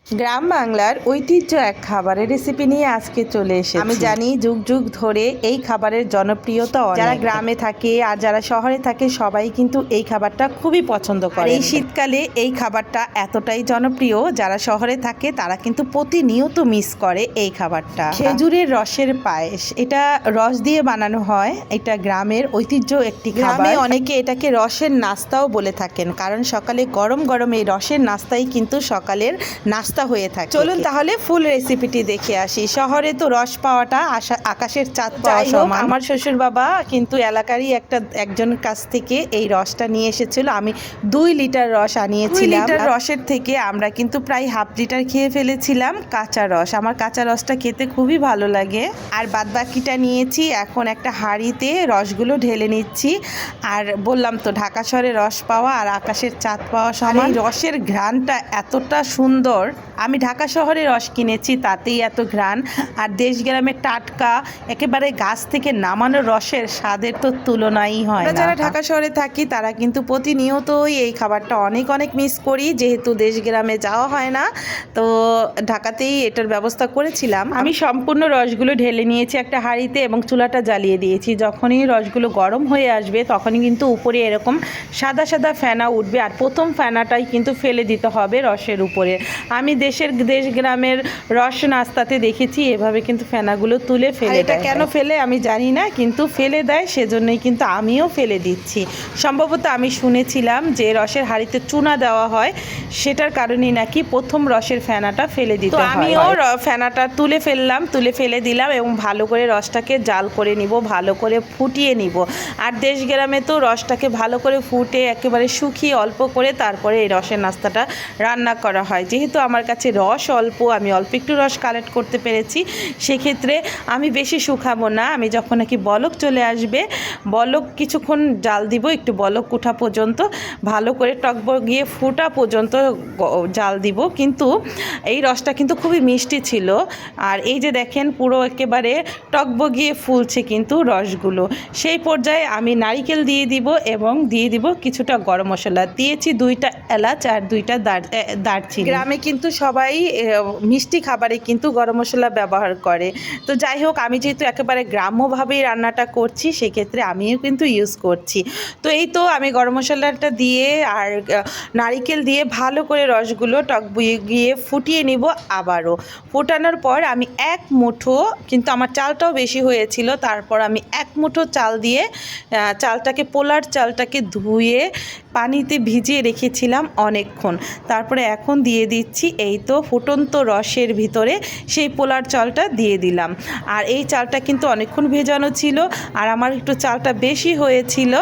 গ্রাম বাংলার ঐতিহ্য এক খাবারের রেসিপি নিয়ে আজকে চলে এসেছি। আমি জানি যুগ যুগ ধরে এই খাবারের জনপ্রিয়তা অনেক। যারা গ্রামে থাকে আর যারা শহরে থাকে সবাই কিন্তু এই খাবারটা খুবই পছন্দ করে। এই শীতকালে এই খাবারটা এতটাই জনপ্রিয়, যারা শহরে থাকে তারা কিন্তু প্রতিনিয়ত মিস করে এই খাবারটা। খেজুরের রসের পায়েস, এটা রস দিয়ে বানানো হয়। এটা গ্রামের ঐতিহ্য একটি খাবার। অনেকে এটাকে রসের নাস্তাও বলে থাকেন, কারণ সকালে গরম গরম এই রসের নাস্তাই কিন্তু সকালের নাস্তা হয়ে থাকে। চলুন তাহলে ফুল রেসিপিটি দেখে আসি। শহরে তো রস পাওয়াটা আকাশের চাঁদ পাওয়া সমান। আমার শ্বশুর বাবা কিন্তু এলাকারই একজন কাছ থেকে এই রসটা নিয়ে এসেছিল। আমি 2 লিটার রস আনিয়েছিলাম। 2 লিটার রসের থেকে আমরা কিন্তু প্রায় হাফ লিটার খেয়ে ফেলেছিলাম কাঁচা রস। আমার কাঁচা রসটা খেতে খুবই ভালো লাগে। আর বাদ বাকিটা নিয়েছি। এখন একটা হাঁড়িতে রসগুলো ঢেলে নিচ্ছি। আর বললাম তো ঢাকা শহরে রস পাওয়া আর আকাশের চাঁদ পাওয়া সমান। রসের ঘ্রাণটা এতটা সুন্দর। আমি ঢাকা শহরে রস কিনেছি, তাতেই এত ঘ্রাণ। আর দেশ গ্রামের টাটকা একেবারে গাছ থেকে নামানো রসের স্বাদের তো তুলনাই হয় না। যারা ঢাকা শহরে থাকি তারা কিন্তু প্রতিনিয়তই এই খাবারটা অনেক অনেক মিস করি, যেহেতু দেশ গ্রামে যাওয়া হয় না। তো ঢাকাতেই এটার ব্যবস্থা করেছিলাম। আমি সম্পূর্ণ রসগুলো ঢেলে নিয়েছি একটা হাঁড়িতে এবং চুলাটা জ্বালিয়ে দিয়েছি। যখনই রসগুলো গরম হয়ে আসবে তখনই কিন্তু উপরে এরকম সাদা সাদা ফেনা উঠবে, আর প্রথম ফেনাটাই কিন্তু ফেলে দিতে হবে রসের উপরে। আমি দেশ গ্রামের রস নাস্তাতে দেখেছি এভাবে কিন্তু ফেনাগুলো তুলে ফেলে। এটা কেন ফেলে আমি জানি না, কিন্তু ফেলে দেয়, সেজন্যই কিন্তু আমিও ফেলে দিচ্ছি। সম্ভবত আমি শুনেছিলাম যে রসের হাঁড়িতে চুনা দেওয়া হয়, সেটার কারণেই নাকি প্রথম রসের ফেনাটা ফেলে দিতে হয়। আমিও ফেনাটা তুলে ফেলে দিলাম এবং ভালো করে রসটাকে জাল করে নিব, ভালো করে ফুটিয়ে নিব। আর দেশ গ্রামে তো রসটাকে ভালো করে ফুটে একেবারে শুকিয়ে অল্প করে তারপরে এই রসের নাস্তাটা রান্না করা হয়। যেহেতু আমার কাছে রস অল্প, আমি অল্প একটু রস কালেক্ট করতে পেরেছি, সেক্ষেত্রে আমি বেশি শুকাবো না। আমি যখন নাকি বলক চলে আসবে, বলক কিছুক্ষণ জাল দিব, একটু বলক উঠা পর্যন্ত ভালো করে টকবগিয়ে ফোটা পর্যন্ত জাল দিব। কিন্তু এই রসটা কিন্তু খুবই মিষ্টি ছিল। আর এই যে দেখেন পুরো একেবারে টকবগিয়ে ফুলছে কিন্তু রসগুলো। সেই পর্যায়ে আমি নারিকেল দিয়ে দিব এবং দিয়ে দিব কিছুটা গরম মশলা। দিয়েছি 2টা এলাচ আর 2টা দারচিনি। গ্রামে কিন্তু সবাই মিষ্টি খাবারে কিন্তু গরম মশলা ব্যবহার করে। তো যাই হোক, আমি যেহেতু একেবারে গ্রাম্যভাবেই রান্নাটা করছি, সেক্ষেত্রে আমিও কিন্তু ইউজ করছি। তো এই তো আমি গরম মশলাটা দিয়ে আর নারিকেল দিয়ে ভালো করে রসগুলো গিয়ে ফুটিয়ে নিব। আবারও ফোটানোর পর আমি 1 মুঠো, কিন্তু আমার চালটাও বেশি হয়েছিল, তারপর আমি 1 মুঠো চাল দিয়ে চালটাকে পোলার চালটাকে ধুয়ে পানিতে ভিজিয়ে রেখেছিলাম অনেকক্ষণ। তারপরে এখন দিয়ে দিচ্ছি এই তো ফুটন্ত রসের ভিতরে সেই পোলার চালটা দিয়ে দিলাম। আর এই চালটা কিন্তু অনেকক্ষণ ভেজানো ছিল, আর আমার একটু চালটা বেশি হয়েছিল,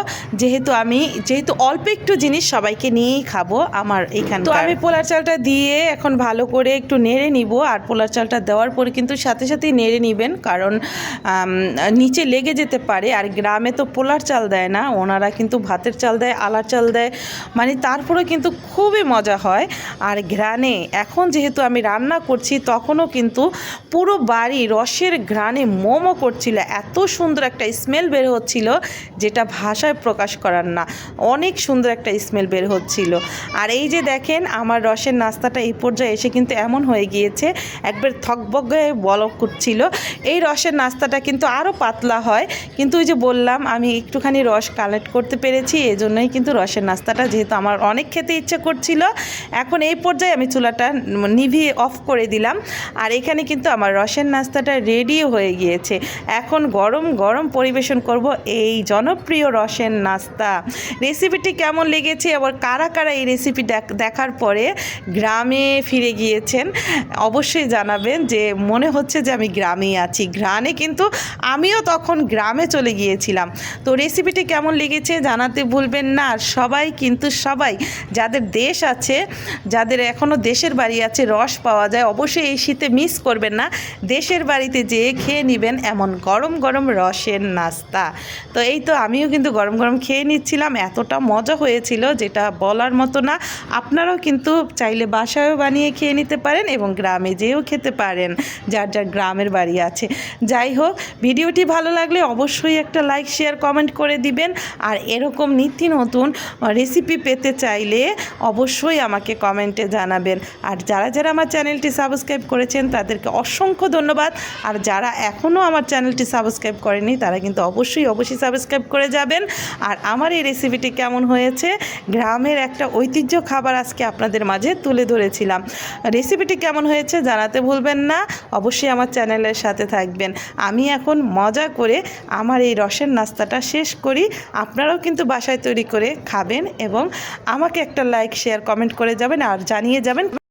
যেহেতু অল্প একটু জিনিস সবাইকে নিয়েই খাবো আমার এখানে। তো আমি পোলার চালটা দিয়ে এখন ভালো করে একটু নেড়ে নিব। আর পোলার চালটা দেওয়ার পরে কিন্তু সাথে সাথেই নেড়ে নেবেন, কারণ নিচে লেগে যেতে পারে। আর গ্রামে তো পোলার চাল দেয় না, ওনারা কিন্তু ভাতের চাল দেয়, আলার চাল দেয়, মানে তারপরে কিন্তু খুবই মজা হয়। আর ঘ্রাণে এখন যেহেতু আমি রান্না করছি, তখনও কিন্তু পুরো বাড়ি রসের ঘ্রাণে মোমো করছিল। এত সুন্দর একটা স্মেল বের হচ্ছিল, যেটা ভাষায় প্রকাশ করার না। অনেক সুন্দর একটা স্মেল বের হচ্ছিল। আর এই যে দেখেন আমার রসের নাস্তাটা এই পর্যায়ে এসে কিন্তু এমন হয়ে গিয়েছে, একবার থকবগে বলক করছিল। এই রসের নাস্তাটা কিন্তু আরও পাতলা হয়, কিন্তু ওই যে বললাম আমি একটুখানি রস কালেক্ট করতে পেরেছি, এজন্যই কিন্তু রসের নাস্তাটা, যেহেতু আমার অনেক খেতে ইচ্ছে করছিল। এখন এই পর্যায়ে আমি চুলাটা নিভিয়ে অফ করে দিলাম। আর এখানে কিন্তু আমার রসের নাস্তাটা রেডিও হয়ে গিয়েছে। এখন গরম গরম পরিবেশন করব এই জনপ্রিয় রসের নাস্তা। রেসিপিটি কেমন লেগেছে, আবার কারা কারা এই রেসিপি দেখার পরে গ্রামে ফিরে গিয়েছেন অবশ্যই জানাবেন, যে মনে হচ্ছে যে আমি গ্রামেই আছি। ঘ্রাণে কিন্তু আমিও তখন গ্রামে চলে গিয়েছিলাম। তো রেসিপিটি কেমন লেগেছে জানাতে ভুলবেন না। আর সবাই যাদের দেশ আছে, যাদের এখনও দেশের বাড়ি আছে, রস পাওয়া যায়, অবশ্যই এই শীতে মিস করবেন না। দেশের বাড়িতে যেয়ে খেয়ে নেবেন এমন গরম গরম রসের নাস্তা। তো এই তো আমিও কিন্তু গরম গরম খেয়ে নিচ্ছিলাম, এতটা মজা হয়েছিল যেটা বলার মতো না। আপনারাও কিন্তু চাইলে বাসায়ও বানিয়ে খেয়ে নিতে পারেন এবং গ্রামে যেয়েও খেতে পারেন, যার যার গ্রামের বাড়ি আছে। যাই হোক, ভিডিওটি ভালো লাগলে অবশ্যই একটা লাইক শেয়ার কমেন্ট করে দিবেন। আর এরকম নিত্য নতুন রেসিপি পেতে চাইলে অবশ্যই আমাকে কমেন্টে জানাবেন। আর যারা যারা আমার চ্যানেলটি সাবস্ক্রাইব করেছেন তাদেরকে অসংখ্য ধন্যবাদ। আর যারা এখনও আমার চ্যানেলটি সাবস্ক্রাইব করেনি তারা কিন্তু অবশ্যই সাবস্ক্রাইব করে যাবেন। আর আমার এই রেসিপিটি কেমন হয়েছে, গ্রামের একটা ঐতিহ্য খাবার আজকে আপনাদের মাঝে তুলে ধরেছিলাম। রেসিপিটি কেমন হয়েছে জানাতে ভুলবেন না, অবশ্যই আমার চ্যানেলের সাথে থাকবেন। আমি এখন মজা করে আমার এই রসের নাস্তাটা শেষ করি। আপনারাও কিন্তু বাসায় তৈরি করে খাবেন এবং আমাকে একটা লাইক, শেয়ার, কমেন্ট করে যাবেন আর জানিয়ে যাবেন